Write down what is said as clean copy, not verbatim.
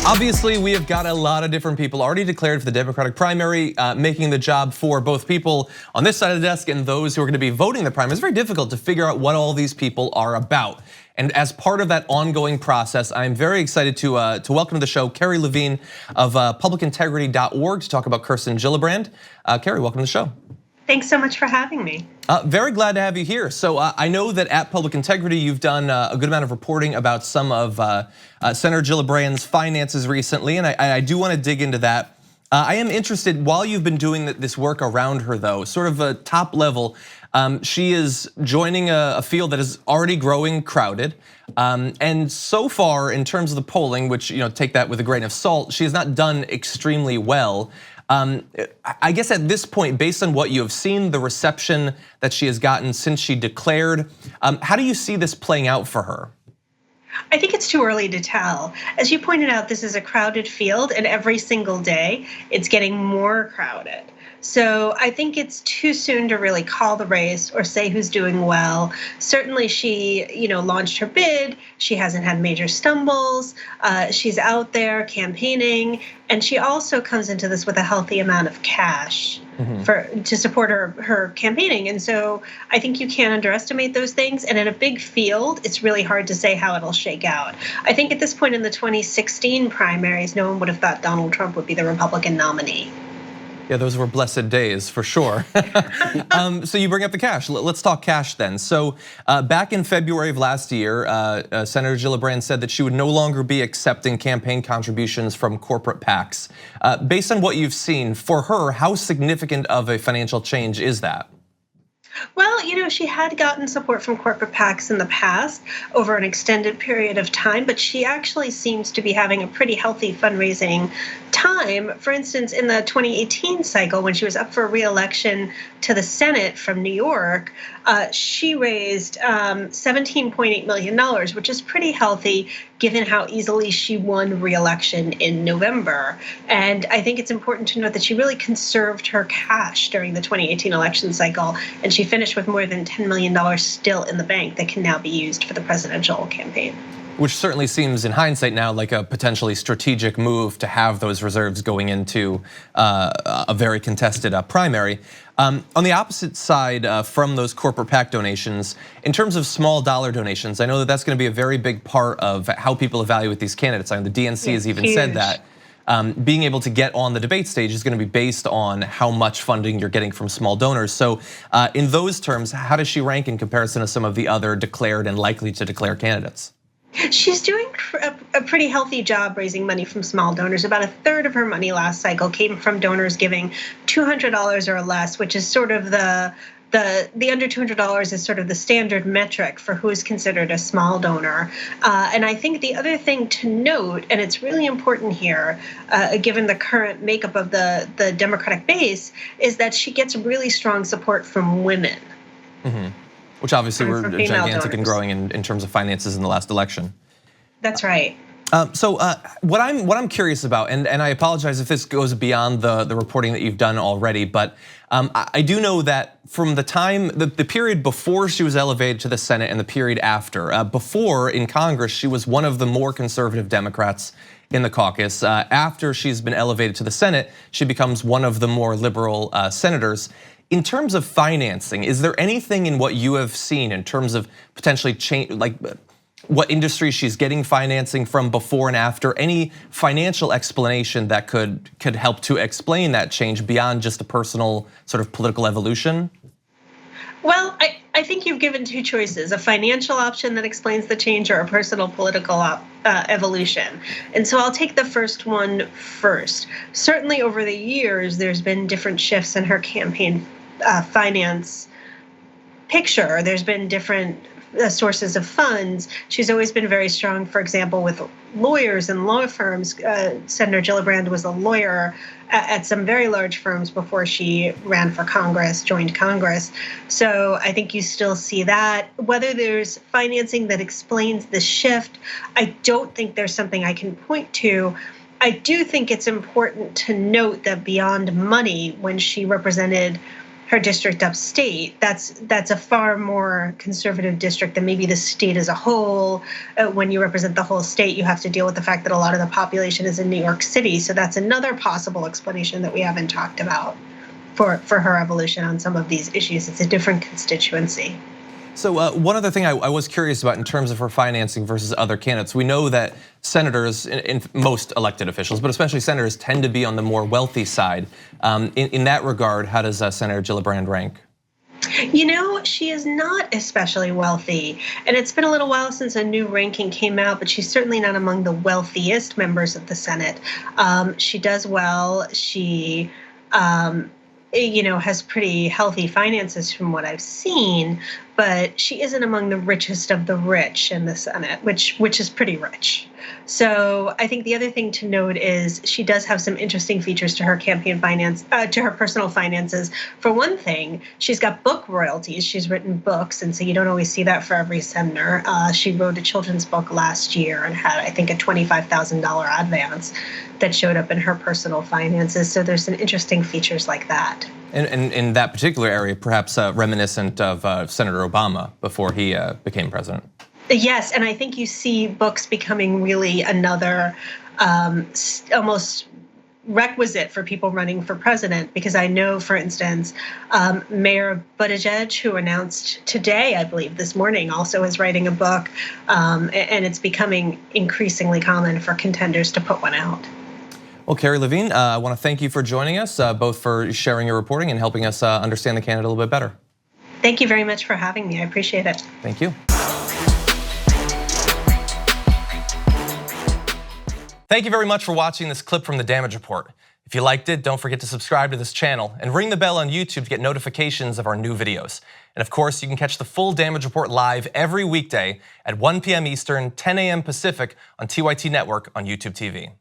Obviously, we have got a lot of different people already declared for the Democratic primary, making the job for both people on this side of the desk and those who are going to be voting the primary. It's very difficult to figure out what all these people are about. And as part of that ongoing process, I'm very excited to welcome to the show Carrie Levine of publicintegrity.org to talk about Kirsten Gillibrand. Carrie, welcome to the show. Thanks so much for having me. Very glad to have you here. So I know that at Public Integrity, you've done a good amount of reporting about some of Senator Gillibrand's finances recently, and I do want to dig into that. I am interested, while you've been doing this work around her though, sort of a top level, she is joining a field that is already growing crowded. And so far, in terms of the polling, which take that with a grain of salt, she has not done extremely well. I guess at this point, based on what you have seen, the reception that she has gotten since she declared, how do you see this playing out for her? I think it's too early to tell. As you pointed out, this is a crowded field, and every single day it's getting more crowded. So I think it's too soon to really call the race or say who's doing well. Certainly she, launched her bid. She hasn't had major stumbles. She's out there campaigning, and she also comes into this with a healthy amount of cash to support her campaigning. And so I think you can't underestimate those things. And in a big field, it's really hard to say how it'll shake out. I think at this point in the 2016 primaries, no one would have thought Donald Trump would be the Republican nominee. Yeah, those were blessed days for sure. So you bring up the cash. Let's talk cash then. So back in February of last year, Senator Gillibrand said that she would no longer be accepting campaign contributions from corporate PACs. Based on what you've seen, for her, how significant of a financial change is that? Well, she had gotten support from corporate PACs in the past over an extended period of time, but she actually seems to be having a pretty healthy fundraising time. For instance, in the 2018 cycle, when she was up for re-election to the Senate from New York, she raised $17.8 million, which is pretty healthy given how easily she won re-election in November. And I think it's important to note that she really conserved her cash during the 2018 election cycle, and she finished with more than $10 million still in the bank that can now be used for the presidential campaign. Which certainly seems in hindsight now like a potentially strategic move to have those reserves going into a very contested primary. On the opposite side from those corporate PAC donations, in terms of small dollar donations, I know that that's going to be a very big part of how people evaluate these candidates. I know the DNC has even said that. Being able to get on the debate stage is going to be based on how much funding you're getting from small donors. So in those terms, how does she rank in comparison to some of the other declared and likely to declare candidates? She's doing a pretty healthy job raising money from small donors. About a third of her money last cycle came from donors giving $200 or less, which is sort of the under $200 is sort of the standard metric for who is considered a small donor. And I think the other thing to note, and it's really important here, given the current makeup of the Democratic base, is that she gets really strong support from women. Which obviously were gigantic and growing in terms of finances in the last election. That's right. So what I'm curious about, and I apologize if this goes beyond the reporting that you've done already, but I do know that from the time, the period before she was elevated to the Senate and the period after, before in Congress, she was one of the more conservative Democrats in the caucus. After she's been elevated to the Senate, she becomes one of the more liberal senators. In terms of financing, is there anything in what you have seen in terms of potentially change, like what industry she's getting financing from before and after, any financial explanation that could help to explain that change beyond just the personal sort of political evolution? Well, I think you've given two choices, a financial option that explains the change or a personal political evolution. And so I'll take the first one first. Certainly over the years, there's been different shifts in her campaign finance picture. There's been different sources of funds. She's always been very strong, for example, with lawyers and law firms. Senator Gillibrand was a lawyer at some very large firms before she ran for Congress, joined Congress. So I think you still see that. Whether there's financing that explains the shift, I don't think there's something I can point to. I do think it's important to note that beyond money, when she represented her district upstate, that's a far more conservative district than maybe the state as a whole. When you represent the whole state, you have to deal with the fact that a lot of the population is in New York City. So that's another possible explanation that we haven't talked about for her evolution on some of these issues. It's a different constituency. So one other thing I was curious about in terms of her financing versus other candidates, we know that senators, in most elected officials, but especially senators, tend to be on the more wealthy side. In that regard, how does Senator Gillibrand rank? You know, she is not especially wealthy, and it's been a little while since a new ranking came out, but she's certainly not among the wealthiest members of the Senate. She does well. She has pretty healthy finances from what I've seen, but she isn't among the richest of the rich in the Senate, which is pretty rich. So I think the other thing to note is she does have some interesting features to her campaign finance, to her personal finances. For one thing, she's got book royalties. She's written books, and so you don't always see that for every senator. She wrote a children's book last year and had, I think, a $25,000 advance that showed up in her personal finances. So there's some interesting features like that. And in that particular area, perhaps reminiscent of Senator Obama before he became president. Yes, and I think you see books becoming really another almost requisite for people running for president, because I know, for instance, Mayor Buttigieg, who announced today, I believe this morning, also is writing a book, and it's becoming increasingly common for contenders to put one out. Well, Carrie Levine, I want to thank you for joining us, both for sharing your reporting and helping us understand the candidate a little bit better. Thank you very much for having me. I appreciate it. Thank you. Thank you very much for watching this clip from the Damage Report. If you liked it, don't forget to subscribe to this channel and ring the bell on YouTube to get notifications of our new videos. And of course, you can catch the full Damage Report live every weekday at 1 p.m. Eastern, 10 a.m. Pacific on TYT Network on YouTube TV.